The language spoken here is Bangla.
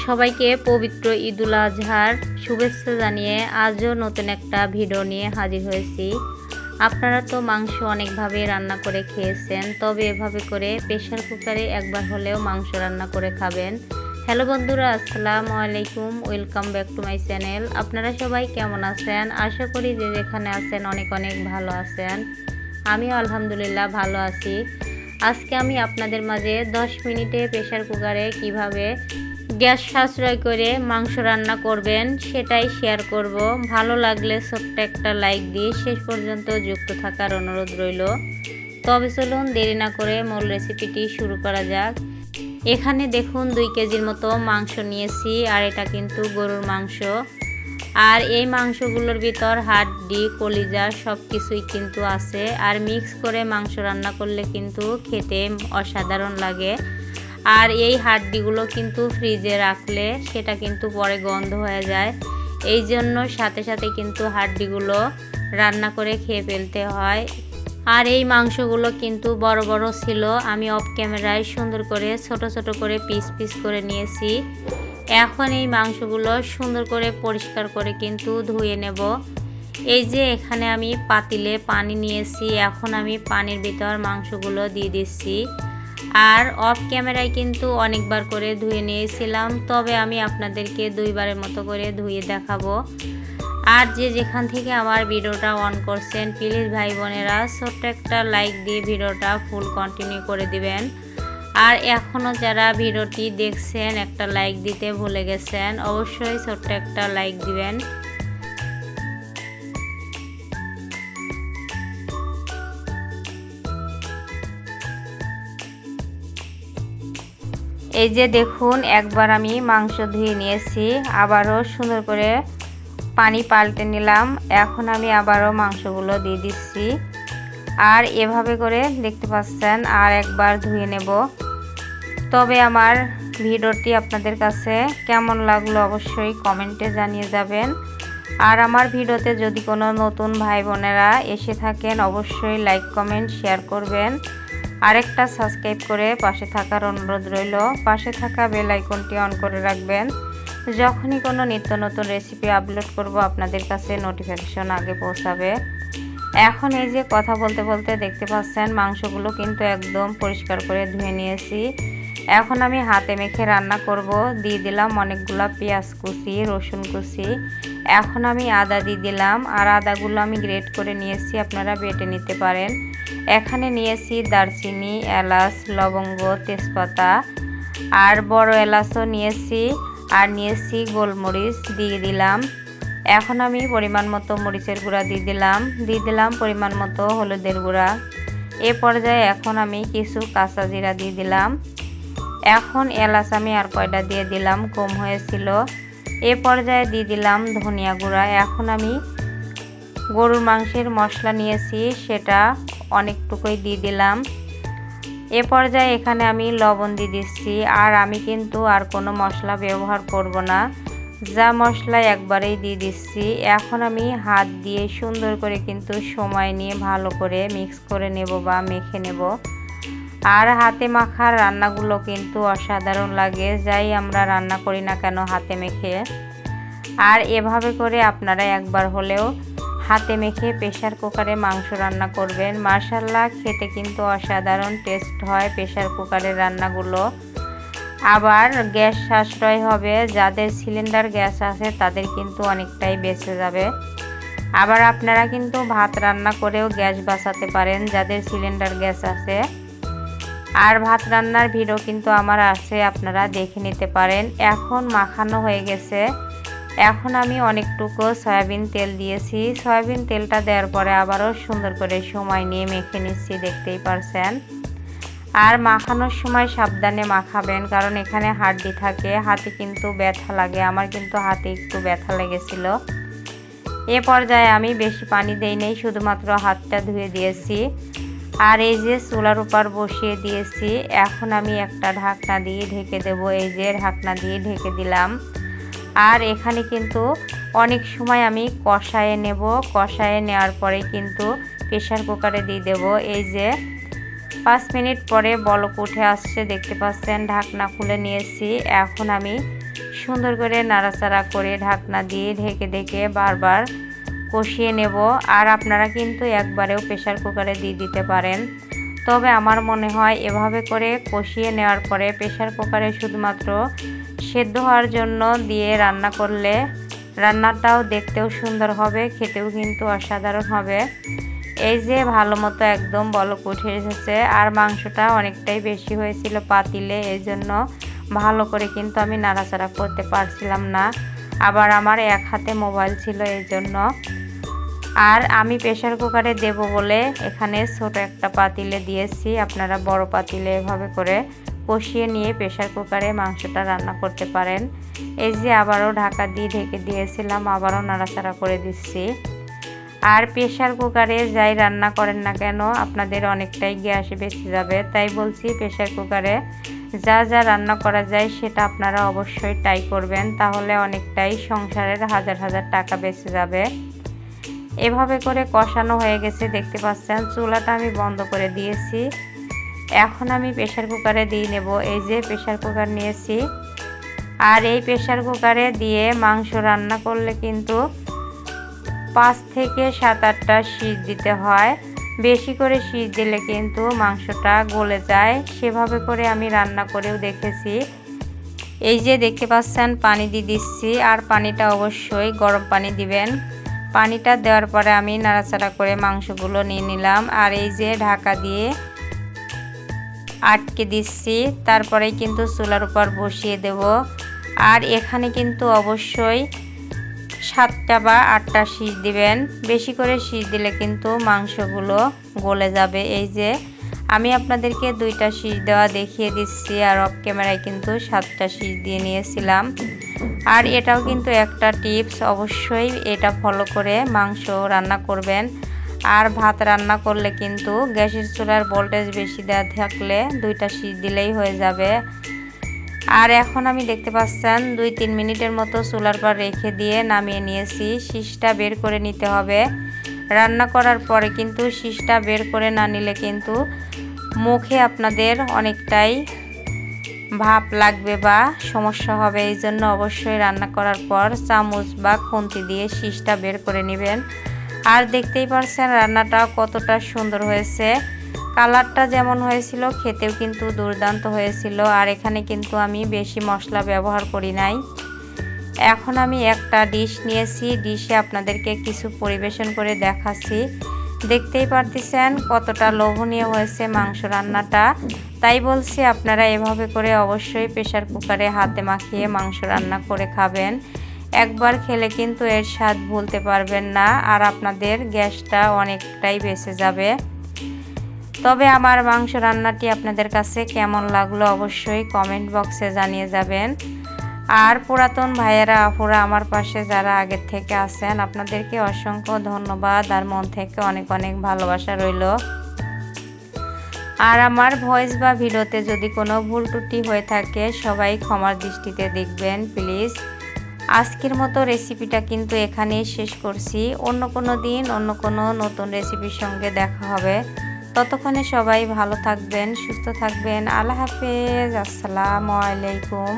সবাইকে পবিত্র ঈদুল আজহার শুভেচ্ছা জানিয়ে আজও নতুন একটা ভিডিও নিয়ে হাজির হয়েছি। আপনারা তো মাংস অনেকভাবে রান্না করে খেয়েছেন, তবে এভাবে করে প্রেশার কুকারে একবার হলেও মাংস রান্না করে খাবেন। হ্যালো বন্ধুরা, আসসালামু আলাইকুম, welcome back to my channel. আপনারা সবাই কেমন আছেন? আশা করি যে যেখানে আছেন অনেক অনেক ভালো আছেন। আমিও আলহামদুলিল্লাহ ভালো আছি। আজকে আমি আপনাদের মাঝে 10 মিনিটে প্রেশার কুকারে কিভাবে গ্যাস সাশ্রয় করে মাংস রান্না করবেন সেটাই শেয়ার করব। ভালো লাগলে ছোট্ট একটা লাইক দিয়ে শেষ পর্যন্ত যুক্ত থাকার অনুরোধ রইল। তবে চলুন দেরি না করে মূল রেসিপিটি শুরু করা যাক। এখানে দেখুন 2 কেজির মতো মাংস নিয়েছি, আর এটা কিন্তু গরুর মাংস। আর এই মাংসগুলোর ভিতর হাড্ডি কলিজা সব কিছুই কিন্তু আছে, আর মিক্স করে মাংস রান্না করলে কিন্তু খেতে অসাধারণ লাগে। আর এই হাড্ডিগুলো কিন্তু ফ্রিজে রাখলে সেটা কিন্তু পরে গন্ধ হয়ে যায়, এই জন্য সাথে সাথে কিন্তু হাড্ডিগুলো রান্না করে খেয়ে ফেলতে হয়। আর এই মাংসগুলো কিন্তু বড় বড় ছিল, আমি অফ ক্যামেরায় সুন্দর করে ছোট ছোট করে পিস পিস করে নিয়েছি। এখন এই মাংসগুলো সুন্দর করে পরিষ্কার করে কিন্তু ধুয়ে নেব। এই যে এখানে আমি পাতিলে পানি নিয়েছি, এখন আমি পানির ভিতর মাংসগুলো দিয়ে দিচ্ছি। আর অফ ক্যামেরায় কিন্তু অনেকবার করে ধুয়ে নিয়েছিলাম, তবে আমি আপনাদেরকে 2 বারের মতো করে ধুয়ে দেখাবো। আর যে যেখান থেকে আমার ভিডিওটা অন করছেন প্লিজ ভাই বোনেরা ছোট্ট একটা লাইক দিয়ে ভিডিওটা ফুল কন্টিনিউ করে দিবেন। আর এখনও যারা ভিডিওটি দেখছেন একটা লাইক দিতে ভুলে গেছেন, অবশ্যই ছোট্ট একটা লাইক দিবেন। এই যে দেখুন একবার আমি মাংস ধুয়ে নিয়েছি, আবারও সুন্দর করে পানি পাল্টে নিলাম। এখন আমি আবারও মাংসগুলো দিয়ে দিচ্ছি, আর এভাবে করে দেখতে পাচ্ছেন আর একবার ধুয়ে নেব। তবে আমার ভিডিওটি আপনাদের কাছে কেমন লাগলো অবশ্যই কমেন্টে জানিয়ে যাবেন। আর আমার ভিডিওতে যদি কোনো নতুন ভাই বোনেরা এসে থাকেন অবশ্যই লাইক কমেন্ট শেয়ার করবেন। আরেকটা সাবস্ক্রাইব করে পাশে থাকার অনুরোধ রইল। পাশে থাকা বেল আইকনটি অন করে রাখবেন, যখনই কোনো নিত্য নতুন রেসিপি আপলোড করব আপনাদের কাছে নোটিফিকেশন আগে পৌঁছাবে। এখন এই যে কথা বলতে বলতে দেখতে পাচ্ছেন মাংসগুলো কিন্তু একদম পরিষ্কার করে ধুয়ে নিয়েছি। এখন আমি হাতে মেখে রান্না করব। দিয়ে দিলাম অনেকগুলো পেঁয়াজ কুচি, রসুন কুচি। এখন আমি আদা দিয়ে দিলাম, আর আদাগুলো আমি গ্রেট করে নিয়েছি, আপনারা বেটে নিতে পারেন। এখানে নিয়েছি দারচিনি, এলাচ, লবঙ্গ, তেজপাতা, আর বড় এলাচও নিয়েছি, আর নিয়েছি গোলমরিচ দিয়ে দিলাম। এখন আমি পরিমাণ মতো মরিচের গুঁড়া দিয়ে দিলাম পরিমাণ মতো হলুদের গুঁড়া। এ পর্যায়ে এখন আমি কিছু কাঁচা জিরা দিয়ে দিলাম। এখন এলাচ আমি আর কয়টা দিয়ে দিলাম, কম হয়েছিল। এ পর্যায়ে দিয়ে দিলাম ধনিয়া গুঁড়া। এখন আমি গরুর মাংসের মশলা নিয়েছি, সেটা অনেকটুকুই দিয়ে দিলাম। এ পর্যায়ে এখানে আমি লবণ দিয়ে দিচ্ছি, আর আমি কিন্তু আর কোনো মশলা ব্যবহার করব না, যা মশলা একবারেই দিয়ে দিচ্ছি। এখন আমি হাত দিয়ে সুন্দর করে কিন্তু সময় নিয়ে ভালো করে মিক্স করে নেব বা মেখে নেব। আর হাতে মাখার রান্নাগুলো কিন্তু অসাধারণ লাগে, যাই আমরা রান্না করি না কেন হাতে মেখে। আর এভাবে করে আপনারা একবার হলেও হাতে মেখে প্রেশার কুকারে মাংস রান্না করবেন। মাশাআল্লাহ খেতে কিন্তু অসাধারণ টেস্ট হয় প্রেশার কুকারের রান্নাগুলো। আবার গ্যাস সাশ্রয় হবে, যাদের সিলিন্ডার গ্যাস আছে তাদের কিন্তু অনেকটাই বেঁচে যাবে। আবার আপনারা কিন্তু ভাত রান্না করেও গ্যাস বাঁচাতে পারেন যাদের সিলিন্ডার গ্যাস আছে। আর ভাত রান্নার ভিডিও কিন্তু আমার আছে, আপনারা দেখে নিতে পারেন। এখন মাখানো হয়ে গেছে। এখন আমি অনেকটুকু সয়াবিন তেল দিয়েছি। সয়াবিন তেলটা দেওয়ার পরে আবারও সুন্দর করে সময় নিয়ে মেখে নিচ্ছি, দেখতেই পারছেন। আর মাখানোর সময় সাবধানে মাখাবেন, কারণ এখানে হাড্ডি থাকে, হাতে কিন্তু ব্যথা লাগে। আমার কিন্তু হাতে একটু ব্যথা লেগেছিল। এ পর্যায়ে আমি বেশি পানি দেই নাই, শুধুমাত্র হাতটা ধুয়ে দিয়েছি। আর এই যে চুলার উপর বসিয়ে দিয়েছি, এখন আমি একটা ঢাকনা দিয়ে ঢেকে দেব। এই যে ঢাকনা দিয়ে ঢেকে দিলাম। আর এখানে কিন্তু অনেক সময় আমি কষায়ে নেব, কষায়ে নেওয়ার পরে কিন্তু প্রেশার কুকারে দিয়ে দেব। এই যে 5 মিনিট পরে বলক উঠে আসছে, দেখতে পাচ্ছেন। ঢাকনা খুলে নিয়েছি। এখন আমি সুন্দর করে নাড়াচাড়া করে ঢাকনা দিয়ে ঢেকে ঢেকে বারবার কষিয়ে নেব। আর আপনারা কিন্তু একবারেও প্রেসার কুকারে দিয়ে দিতে পারেন, তবে আমার মনে হয় এভাবে করে কষিয়ে নেওয়ার পরে প্রেসার কুকারে শুধুমাত্র সেদ্ধ হওয়ার জন্য দিয়ে রান্না করলে রান্নাটাও দেখতেও সুন্দর হবে, খেতেও কিন্তু অসাধারণ হবে। এই যে ভালো মতো একদম বলক উঠে এসেছে, আর মাংসটা অনেকটাই বেশি হয়েছিল পাতিলে, এই জন্য ভালো করে কিন্তু আমি নাড়াচাড়া করতে পারছিলাম না। আবার আমার এক হাতে মোবাইল ছিল এই জন্য। আর আমি প্রেসার কুকারে দেব বলে এখানে ছোট একটা পাতিলে দিয়েছি, আপনারা বড় পাতিলে এভাবে করে কষিয়ে নিয়ে প্রেসার কুকারে মাংসটা রান্না করতে পারেন। এই যে আবারও ঢাকা দিয়ে ঢেকে দিয়েছিলাম, আবারও নাড়াচাড়া করে দিচ্ছি। আর প্রেসার কুকারে যাই রান্না করেন না কেন আপনাদের অনেকটাই গ্যাস বেঁচে যাবে, তাই বলছি প্রেসার কুকারে যা যা রান্না করা যায় সেটা আপনারা অবশ্যই ট্রাই করবেন, তাহলে অনেকটাই সংসারের হাজার হাজার টাকা বেঁচে যাবে। এভাবে করে কষানো হয়ে গেছে, দেখতে পাচ্ছেন চুলাটা আমি বন্ধ করে দিয়েছি। এখন আমি প্রেসার কুকারে দিয়ে নেব। এই যে প্রেসার কুকার নিয়েছি, আর এই প্রেসার কুকারে দিয়ে মাংস রান্না করলে কিন্তু 5 থেকে 7-8টা সিজ দিতে হয়। বেশি করে সিজ দিলে কিন্তু মাংসটা গলে যায়, সেভাবে করে আমি রান্না করেও দেখেছি। এই যে দেখতে পাচ্ছেন পানি দিয়ে দিচ্ছি, আর পানিটা অবশ্যই গরম পানি দিবেন। পানিটা দেওয়ার পরে আমি নাড়াচাড়া করে মাংসগুলো নিয়ে নিলাম, আর এই যে ঢাকা দিয়ে আটকে দিচ্ছি, তারপরেই কিন্তু চুলার উপর বসিয়ে দেব। আর এখানে কিন্তু অবশ্যই 7টা বা 8টা সিজ দিবেন, বেশি করে সিজ দিলে কিন্তু মাংসগুলো গলে যাবে। এই যে আমি আপনাদেরকে 2টা সিজ দেওয়া দেখিয়ে দিচ্ছি, আর অফ ক্যামেরায় কিন্তু 7টা সিজ দিয়ে নিয়েছিলাম। আর এটাও কিন্তু একটা টিপস, অবশ্যই এটা ফলো করে মাংস রান্না করবেন। আর ভাত রান্না করলে কিন্তু গ্যাসের চুলার ভোল্টেজ বেশি দেওয়া থাকলে 2টা সিজ দিলেই হয়ে যাবে। আর এখন আমি দেখতে পাচ্ছেন 2-3 মিনিটের মতো চুলার পর রেখে দিয়ে নামিয়ে নিয়েছি। শীষটা বের করে নিতে হবে। রান্না করার পরে কিন্তু শীষটা বের করে না নিলে কিন্তু মুখে আপনাদের অনেকটাই ভাপ লাগবে বা সমস্যা হবে, এই জন্য অবশ্যই রান্না করার পর চামচ বা খুন্তি দিয়ে শীষটা বের করে নেবেন। আর দেখতেই পাচ্ছেন রান্নাটা কতটা সুন্দর হয়েছে, কালারটা যেমন হয়েছিল খেতেও কিন্তু দুর্দান্ত হয়েছিল। আর এখানে কিন্তু আমি বেশি মশলা ব্যবহার করি নাই। এখন আমি একটা ডিশ নিয়েছি, ডিশে আপনাদেরকে কিছু পরিবেশন করে দেখাচ্ছি। দেখতেই পারতেছেন কতটা লোভনীয় হয়েছে মাংস রান্নাটা, তাই বলছি আপনারা এভাবে করে অবশ্যই প্রেসার কুকারে হাতে মাখিয়ে মাংস রান্না করে খাবেন। একবার খেলে কিন্তু এর স্বাদ ভুলতে পারবেন না, আর আপনাদের গ্যাসটা অনেকটাই বেঁচে যাবে। তবে আমার মাংস রান্নাটি আপনাদের কাছে কেমন লাগলো অবশ্যই কমেন্ট বক্সে জানিয়ে যাবেন। আর পুরাতন ভাইয়েরা আপুরা আমার পাশে যারা আগের থেকে আছেন আপনাদেরকে অসংখ্য ধন্যবাদ, আর মন থেকে অনেক অনেক ভালোবাসা রইল। আর আমার ভয়েস বা ভিডিওতে যদি কোনো ভুল ত্রুটি হয়ে থাকে সবাই ক্ষমার দৃষ্টিতে দেখবেন প্লিজ। আজকের মতো রেসিপিটা কিন্তু এখানেই শেষ করছি। অন্য কোনো দিন অন্য কোনো নতুন রেসিপির সঙ্গে দেখা হবে। ততক্ষণে সবাই ভালো থাকবেন, সুস্থ থাকবেন। আল্লাহ হাফেজ, আসসালামু আলাইকুম।